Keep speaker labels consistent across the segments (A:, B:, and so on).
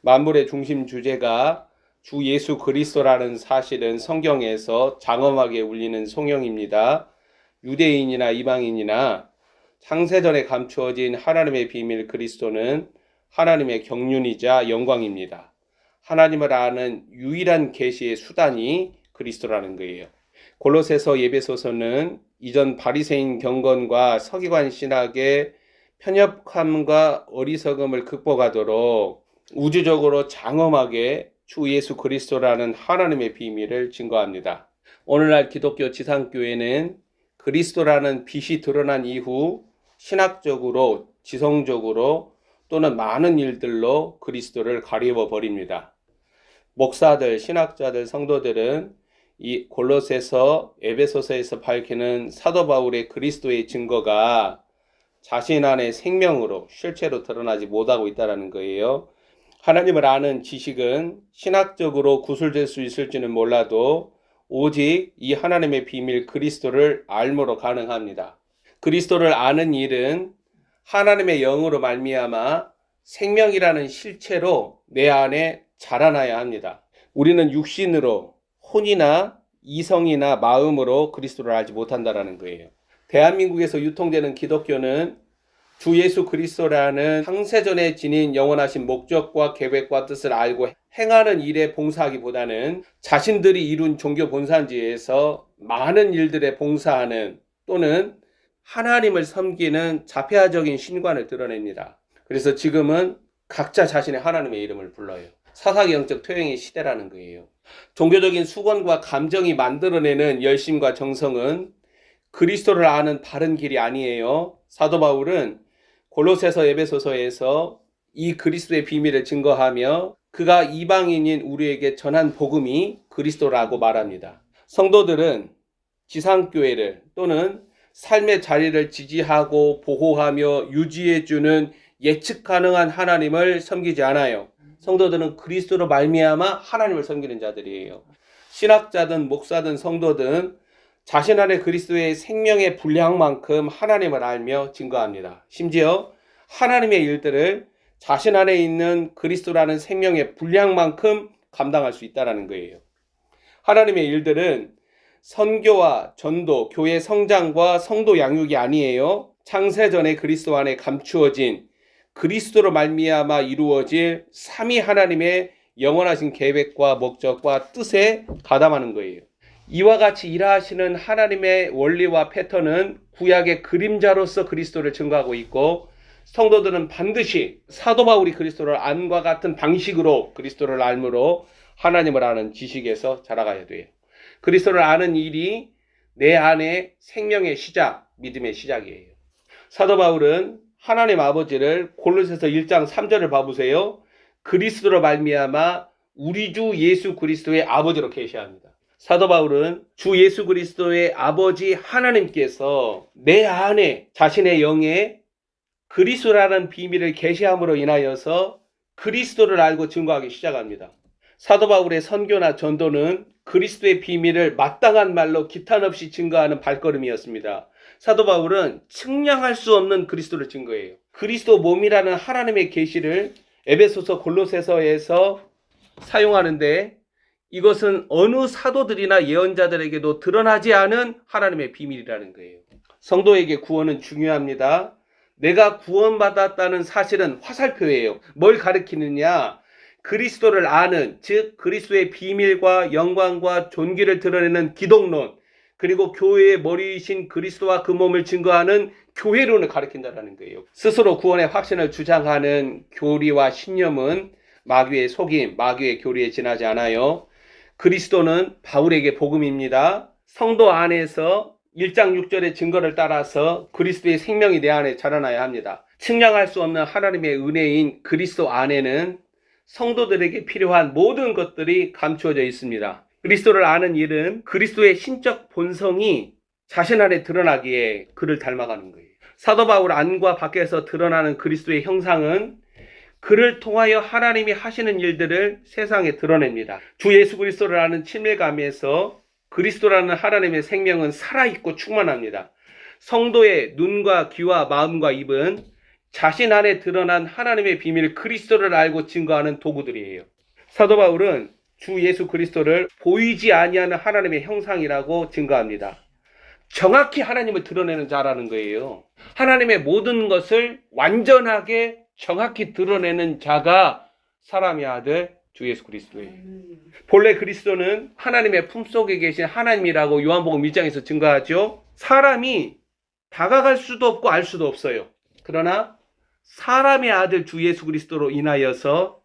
A: 만물의 중심 주제가 주 예수 그리스도라는 사실은 성경에서 장엄하게 울리는 송영입니다. 유대인이나 이방인이나 창세전에 감추어진 하나님의 비밀 그리스도는 하나님의 경륜이자 영광입니다. 하나님을 아는 유일한 계시의 수단이 그리스도라는 거예요. 골로새서 에베소서는 이전 바리새인 경건과 서기관 신학의 편협함과 어리석음을 극복하도록 우주적으로 장엄하게 주 예수 그리스도라는 하나님의 비밀을 증거합니다. 오늘날 기독교 지상교회는 그리스도라는 빛이 드러난 이후 신학적으로, 지성적으로 또는 많은 일들로 그리스도를 가리워 버립니다. 목사들, 신학자들, 성도들은 이 골로새서, 에베소서에서 밝히는 사도 바울의 그리스도의 증거가 자신 안의 생명으로 실체로 드러나지 못하고 있다는 거예요. 하나님을 아는 지식은 신학적으로 구술될 수 있을지는 몰라도 오직 이 하나님의 비밀 그리스도를 알므로 가능합니다. 그리스도를 아는 일은 하나님의 영으로 말미암아 생명이라는 실체로 내 안에 자라나야 합니다. 우리는 육신으로 혼이나 이성이나 마음으로 그리스도를 알지 못한다는 거예요. 대한민국에서 유통되는 기독교는 주 예수 그리스도라는 창세전에 지닌 영원하신 목적과 계획과 뜻을 알고 행하는 일에 봉사하기보다는 자신들이 이룬 종교 본산지에서 많은 일들에 봉사하는 또는 하나님을 섬기는 자폐아적인 신관을 드러냅니다. 그래서 지금은 각자 자신의 하나님의 이름을 불러요. 사사기영적 토형의 시대라는 거예요. 종교적인 수건과 감정이 만들어내는 열심과 정성은 그리스도를 아는 바른 길이 아니에요. 사도 바울은 골로새서, 에베소서에서 이 그리스도의 비밀을 증거하며 그가 이방인인 우리에게 전한 복음이 그리스도라고 말합니다. 성도들은 지상교회를 또는 삶의 자리를 지지하고 보호하며 유지해주는 예측 가능한 하나님을 섬기지 않아요. 성도들은 그리스도로 말미암아 하나님을 섬기는 자들이에요. 신학자든 목사든 성도든 자신 안에 그리스도의 생명의 분량만큼 하나님을 알며 증거합니다. 심지어 하나님의 일들을 자신 안에 있는 그리스도라는 생명의 분량만큼 감당할 수 있다는 거예요. 하나님의 일들은 선교와 전도, 교회 성장과 성도 양육이 아니에요. 창세전에 그리스도 안에 감추어진 그리스도로 말미암아 이루어질 삼위 하나님의 영원하신 계획과 목적과 뜻에 가담하는 거예요. 이와 같이 일하시는 하나님의 원리와 패턴은 구약의 그림자로서 그리스도를 증거하고 있고 성도들은 반드시 사도 바울이 그리스도를 안과 같은 방식으로 그리스도를 알므로 하나님을 아는 지식에서 자라가야 돼요. 그리스도를 아는 일이 내 안에 생명의 시작, 믿음의 시작이에요. 사도 바울은 하나님 아버지를 골로새서 1장 3절을 봐보세요. 그리스도로 말미암아 우리 주 예수 그리스도의 아버지로 계시합니다. 사도 바울은 주 예수 그리스도의 아버지 하나님께서 내 안에 자신의 영에 그리스도라는 비밀을 계시함으로 인하여서 그리스도를 알고 증거하기 시작합니다. 사도 바울의 선교나 전도는 그리스도의 비밀을 마땅한 말로 기탄 없이 증거하는 발걸음이었습니다. 사도 바울은 측량할 수 없는 그리스도를 증거해요. 그리스도 몸이라는 하나님의 계시를 에베소서, 골로새서에서 사용하는데 이것은 어느 사도들이나 예언자들에게도 드러나지 않은 하나님의 비밀이라는 거예요. 성도에게 구원은 중요합니다. 내가 구원받았다는 사실은 화살표예요. 뭘 가리키느냐? 그리스도를 아는, 즉 그리스도의 비밀과 영광과 존귀를 드러내는 기독론, 그리고 교회의 머리이신 그리스도와 그 몸을 증거하는 교회론을 가리킨다는 거예요. 스스로 구원의 확신을 주장하는 교리와 신념은 마귀의 속임, 마귀의 교리에 지나지 않아요. 그리스도는 바울에게 복음입니다. 성도 안에서 1장 6절의 증거를 따라서 그리스도의 생명이 내 안에 자라나야 합니다. 측량할 수 없는 하나님의 은혜인 그리스도 안에는 성도들에게 필요한 모든 것들이 감추어져 있습니다. 그리스도를 아는 일은 그리스도의 신적 본성이 자신 안에 드러나기에 그를 닮아가는 거예요. 사도 바울 안과 밖에서 드러나는 그리스도의 형상은 그를 통하여 하나님이 하시는 일들을 세상에 드러냅니다. 주 예수 그리스도를 아는 친밀감에서 그리스도라는 하나님의 생명은 살아있고 충만합니다. 성도의 눈과 귀와 마음과 입은 자신 안에 드러난 하나님의 비밀 그리스도를 알고 증거하는 도구들이에요. 사도 바울은 주 예수 그리스도를 보이지 아니하는 하나님의 형상이라고 증거합니다. 정확히 하나님을 드러내는 자라는 거예요. 하나님의 모든 것을 완전하게 정확히 드러내는 자가 사람의 아들 주 예수 그리스도예요. 본래 그리스도는 하나님의 품속에 계신 하나님이라고 요한복음 1장에서 증거하죠. 사람이 다가갈 수도 없고 알 수도 없어요. 그러나 사람의 아들 주 예수 그리스도로 인하여서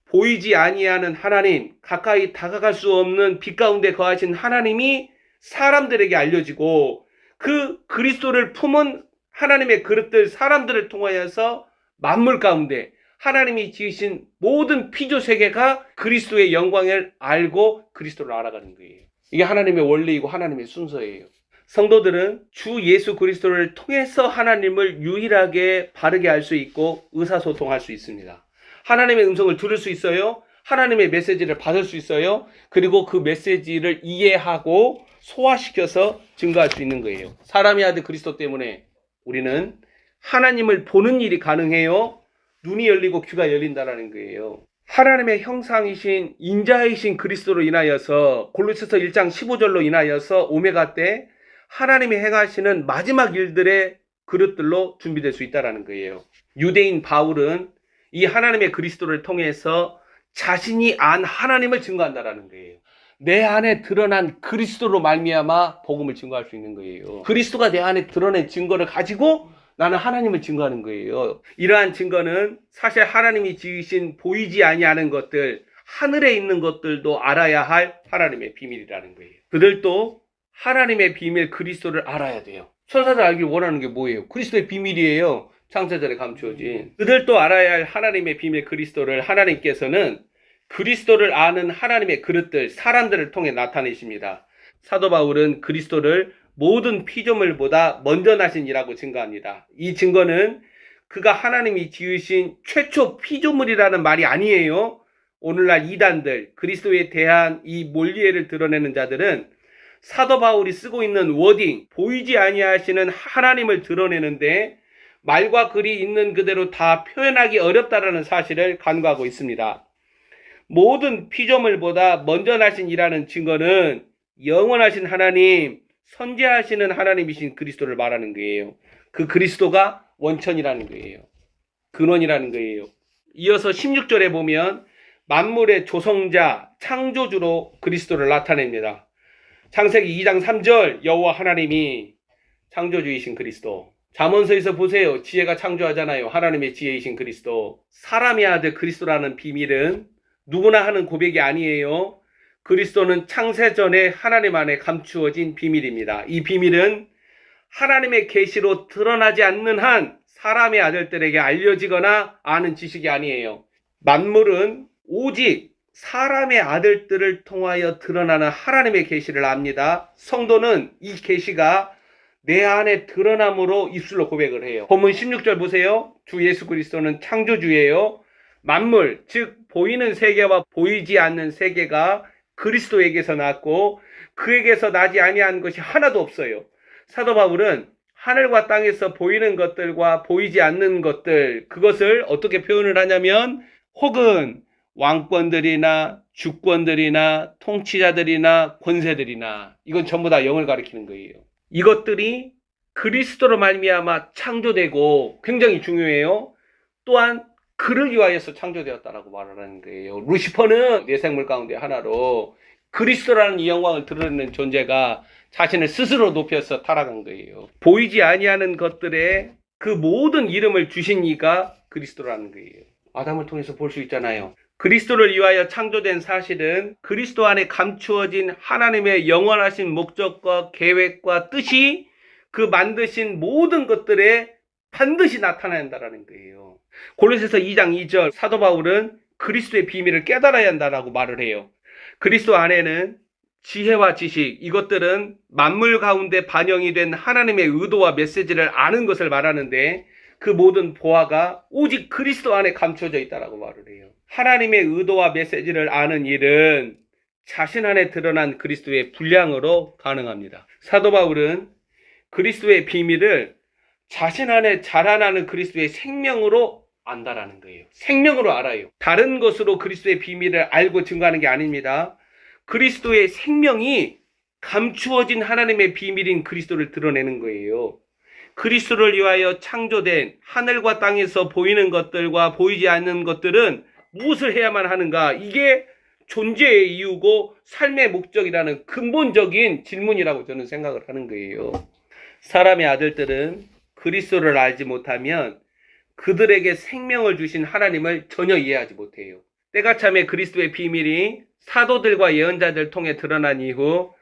A: 보이지 아니하는 하나님, 가까이 다가갈 수 없는 빛 가운데 거하신 하나님이 사람들에게 알려지고 그 그리스도를 품은 하나님의 그릇들 사람들을 통하여서 만물 가운데 하나님이 지으신 모든 피조 세계가 그리스도의 영광을 알고 그리스도를 알아가는 거예요. 이게 하나님의 원리이고 하나님의 순서예요. 성도들은 주 예수 그리스도를 통해서 하나님을 유일하게 바르게 알 수 있고 의사소통할 수 있습니다. 하나님의 음성을 들을 수 있어요. 하나님의 메시지를 받을 수 있어요. 그리고 그 메시지를 이해하고 소화시켜서 증거할 수 있는 거예요. 사람의 아들 그리스도 때문에 우리는 하나님을 보는 일이 가능해요. 눈이 열리고 귀가 열린다라는 거예요. 하나님의 형상이신 인자이신 그리스도로 인하여서 골로새서 1장 15절로 인하여서 오메가 때 하나님이 행하시는 마지막 일들의 그릇들로 준비될 수 있다는 거예요. 유대인 바울은 이 하나님의 그리스도를 통해서 자신이 안 하나님을 증거한다라는 거예요. 내 안에 드러난 그리스도로 말미암아 복음을 증거할 수 있는 거예요. 그리스도가 내 안에 드러낸 증거를 가지고 나는 하나님을 증거하는 거예요. 이러한 증거는 사실 하나님이 지으신 보이지 아니하는 것들, 하늘에 있는 것들도 알아야 할 하나님의 비밀이라는 거예요. 그들도 하나님의 비밀 그리스도를 알아야 돼요. 천사들 알길 원하는 게 뭐예요? 그리스도의 비밀이에요. 창세전에 감추어진. 그들도 알아야 할 하나님의 비밀 그리스도를 하나님께서는 그리스도를 아는 하나님의 그릇들, 사람들을 통해 나타내십니다. 사도 바울은 그리스도를 모든 피조물보다 먼저 나신 이라고 증거합니다. 이 증거는 그가 하나님이 지으신 최초 피조물이라는 말이 아니에요. 오늘날 이단들, 그리스도에 대한 이 몰리에를 드러내는 자들은 사도 바울이 쓰고 있는 워딩, 보이지 아니하시는 하나님을 드러내는데 말과 글이 있는 그대로 다 표현하기 어렵다라는 사실을 간과하고 있습니다. 모든 피조물보다 먼저 나신 이라는 증거는 영원하신 하나님, 선지하시는 하나님이신 그리스도를 말하는 거예요. 그 그리스도가 원천이라는 거예요. 근원이라는 거예요. 이어서 16절에 보면 만물의 조성자, 창조주로 그리스도를 나타냅니다. 창세기 2장 3절 여호와 하나님이 창조주이신 그리스도. 잠언서에서 보세요. 지혜가 창조하잖아요. 하나님의 지혜이신 그리스도. 사람의 아들 그리스도라는 비밀은 누구나 하는 고백이 아니에요. 그리스도는 창세전에 하나님 안에 감추어진 비밀입니다. 이 비밀은 하나님의 계시로 드러나지 않는 한 사람의 아들들에게 알려지거나 아는 지식이 아니에요. 만물은 오직 사람의 아들들을 통하여 드러나는 하나님의 계시를 압니다. 성도는 이 계시가 내 안에 드러남으로 입술로 고백을 해요. 본문 16절 보세요. 주 예수 그리스도는 창조주예요. 만물, 즉 보이는 세계와 보이지 않는 세계가 그리스도에게서 났고 그에게서 나지 아니한 것이 하나도 없어요. 사도 바울은 하늘과 땅에서 보이는 것들과 보이지 않는 것들, 그것을 어떻게 표현을 하냐면 혹은 왕권들이나 주권들이나 통치자들이나 권세들이나 이건 전부 다 영을 가리키는 거예요. 이것들이 그리스도로 말미암아 창조되고 굉장히 중요해요. 또한 그를 위하여서 창조되었다라고 말하는 거예요. 루시퍼는 내생물 가운데 하나로 그리스도라는 이 영광을 드러내는 존재가 자신을 스스로 높여서 타락한 거예요. 보이지 아니하는 것들에 그 모든 이름을 주신 이가 그리스도라는 거예요. 아담을 통해서 볼 수 있잖아요. 그리스도를 위하여 창조된 사실은 그리스도 안에 감추어진 하나님의 영원하신 목적과 계획과 뜻이 그 만드신 모든 것들에 반드시 나타난다는 거예요. 골로새서 2장 2절 사도 바울은 그리스도의 비밀을 깨달아야 한다라고 말을 해요. 그리스도 안에는 지혜와 지식, 이것들은 만물 가운데 반영이 된 하나님의 의도와 메시지를 아는 것을 말하는데 그 모든 보화가 오직 그리스도 안에 감춰져 있다라고 말을 해요. 하나님의 의도와 메시지를 아는 일은 자신 안에 드러난 그리스도의 분량으로 가능합니다. 사도 바울은 그리스도의 비밀을 자신 안에 자라나는 그리스도의 생명으로 안다라는 거예요. 생명으로 알아요. 다른 것으로 그리스도의 비밀을 알고 증거하는 게 아닙니다. 그리스도의 생명이 감추어진 하나님의 비밀인 그리스도를 드러내는 거예요. 그리스도를 위하여 창조된 하늘과 땅에서 보이는 것들과 보이지 않는 것들은 무엇을 해야만 하는가? 이게 존재의 이유고 삶의 목적이라는 근본적인 질문이라고 저는 생각을 하는 거예요. 사람의 아들들은 그리스도를 알지 못하면 그들에게 생명을 주신 하나님을 전혀 이해하지 못해요. 때가 참에 그리스도의 비밀이 사도들과 예언자들 통해 드러난 이후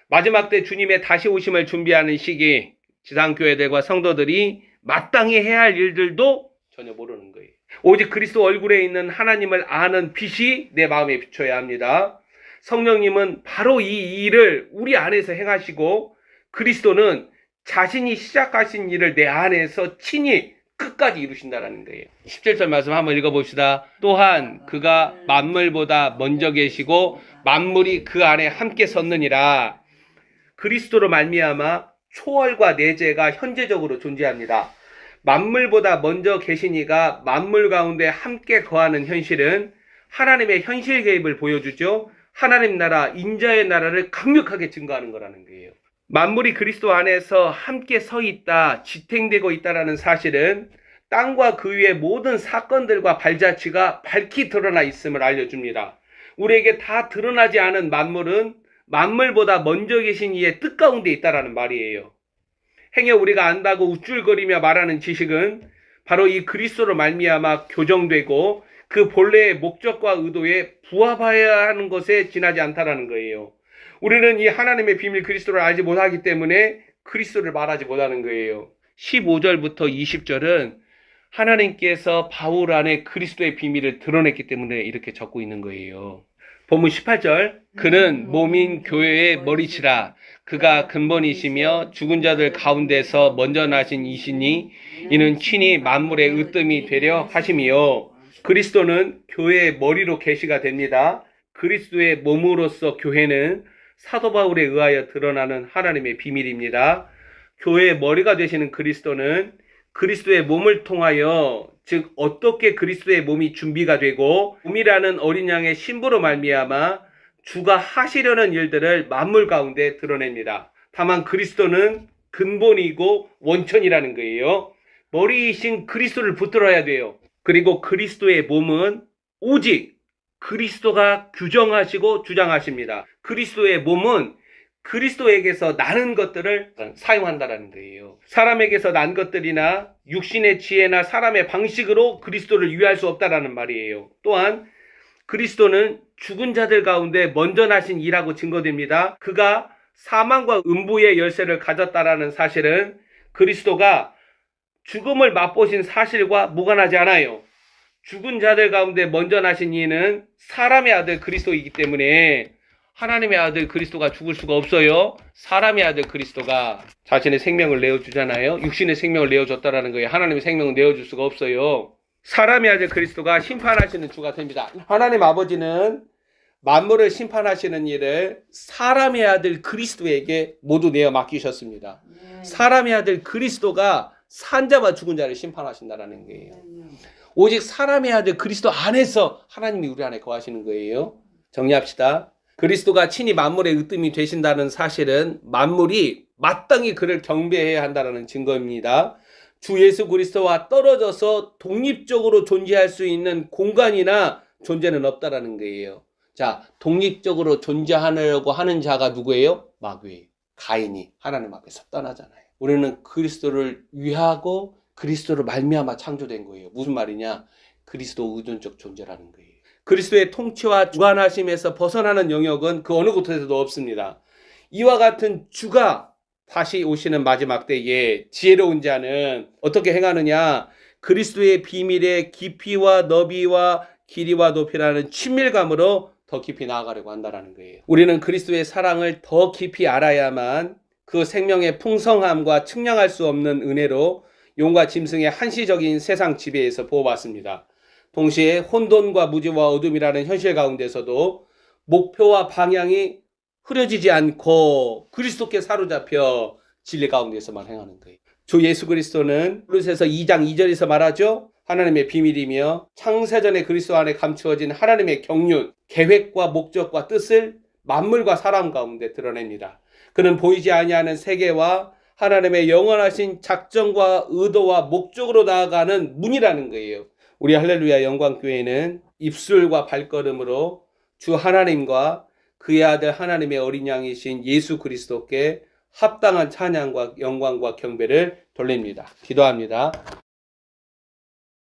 A: 마지막 때 주님의 다시 오심을 준비하는 시기, 지상교회들과 성도들이 마땅히 해야 할 일들도 전혀 모르는 거예요. 오직 그리스도 얼굴에 있는 하나님을 아는 빛이 내 마음에 비춰야 합니다. 성령님은 바로 이 일을 우리 안에서 행하시고 그리스도는 자신이 시작하신 일을 내 안에서 친히 끝까지 이루신다라는 거예요. 17절 말씀 한번 읽어봅시다. 또한 그가 만물보다 먼저 계시고 만물이 그 안에 함께 섰느니라. 그리스도로 말미암아 초월과 내재가 현재적으로 존재합니다. 만물보다 먼저 계시니가 만물 가운데 함께 거하는 현실은 하나님의 현실 개입을 보여주죠. 하나님 나라, 인자의 나라를 강력하게 증거하는 거라는 거예요. 만물이 그리스도 안에서 함께 서 있다, 지탱되고 있다라는 사실은 땅과 그 위의 모든 사건들과 발자취가 밝히 드러나 있음을 알려줍니다. 우리에게 다 드러나지 않은 만물은 만물보다 먼저 계신 이의 뜻 가운데 있다라는 말이에요. 행여 우리가 안다고 우쭐거리며 말하는 지식은 바로 이 그리스도로 말미암아 교정되고 그 본래의 목적과 의도에 부합해야 하는 것에 지나지 않다라는 거예요. 우리는 이 하나님의 비밀 그리스도를 알지 못하기 때문에 그리스도를 말하지 못하는 거예요. 15절부터 20절은 하나님께서 바울 안에 그리스도의 비밀을 드러냈기 때문에 이렇게 적고 있는 거예요. 본문 18절, 그는 몸인 교회의 머리치라. 그가 근본이시며 죽은 자들 가운데서 먼저 나신 이시니 이는 친히 만물의 으뜸이 되려 하심이요. 그리스도는 교회의 머리로 계시가 됩니다. 그리스도의 몸으로서 교회는 사도 바울에 의하여 드러나는 하나님의 비밀입니다. 교회의 머리가 되시는 그리스도는 그리스도의 몸을 통하여, 즉 어떻게 그리스도의 몸이 준비가 되고 몸이라는 어린 양의 신부로 말미암아 주가 하시려는 일들을 만물 가운데 드러냅니다. 다만 그리스도는 근본이고 원천이라는 거예요. 머리이신 그리스도를 붙들어야 돼요. 그리고 그리스도의 몸은 오직 그리스도가 규정하시고 주장하십니다. 그리스도의 몸은 그리스도에게서 나는 것들을 사용한다는 거예요. 사람에게서 난 것들이나 육신의 지혜나 사람의 방식으로 그리스도를 위할 수 없다라는 말이에요. 또한 그리스도는 죽은 자들 가운데 먼저 나신 이라고 증거됩니다. 그가 사망과 음부의 열쇠를 가졌다라는 사실은 그리스도가 죽음을 맛보신 사실과 무관하지 않아요. 죽은 자들 가운데 먼저 나신 이는 사람의 아들 그리스도이기 때문에 하나님의 아들 그리스도가 죽을 수가 없어요. 사람의 아들 그리스도가 자신의 생명을 내어주잖아요. 육신의 생명을 내어줬다라는 거예요. 하나님의 생명을 내어줄 수가 없어요. 사람의 아들 그리스도가 심판하시는 주가 됩니다. 하나님 아버지는 만물을 심판하시는 일을 사람의 아들 그리스도에게 모두 내어 맡기셨습니다. 사람의 아들 그리스도가 산자와 죽은 자를 심판하신다라는 거예요. 오직 사람의 아들 그리스도 안에서 하나님이 우리 안에 거하시는 거예요. 정리합시다. 그리스도가 친히 만물의 으뜸이 되신다는 사실은 만물이 마땅히 그를 경배해야 한다는 증거입니다. 주 예수 그리스도와 떨어져서 독립적으로 존재할 수 있는 공간이나 존재는 없다라는 거예요. 자, 독립적으로 존재하려고 하는 자가 누구예요? 마귀예요. 가인이 하나님 앞에서 떠나잖아요. 우리는 그리스도를 위하고 그리스도를 말미암아 창조된 거예요. 무슨 말이냐? 그리스도 의존적 존재라는 거예요. 그리스도의 통치와 주관하심에서 벗어나는 영역은 그 어느 곳에서도 없습니다. 이와 같은 주가 다시 오시는 마지막 때에 지혜로운 자는 어떻게 행하느냐? 그리스도의 비밀의 깊이와 너비와 길이와 높이라는 친밀감으로 더 깊이 나아가려고 한다는 거예요. 우리는 그리스도의 사랑을 더 깊이 알아야만 그 생명의 풍성함과 측량할 수 없는 은혜로 용과 짐승의 한시적인 세상 지배에서 보호받습니다. 동시에 혼돈과 무지와 어둠이라는 현실 가운데서도 목표와 방향이 흐려지지 않고 그리스도께 사로잡혀 진리 가운데서만 행하는 거예요. 주 예수 그리스도는 골로새서 2장 2절에서 말하죠. 하나님의 비밀이며 창세전에 그리스도 안에 감추어진 하나님의 경륜, 계획과 목적과 뜻을 만물과 사람 가운데 드러냅니다. 그는 보이지 아니하는 세계와 하나님의 영원하신 작정과 의도와 목적으로 나아가는 문이라는 거예요. 우리 할렐루야 영광교회는 입술과 발걸음으로 주 하나님과 그의 아들 하나님의 어린 양이신 예수 그리스도께 합당한 찬양과 영광과 경배를 돌립니다. 기도합니다.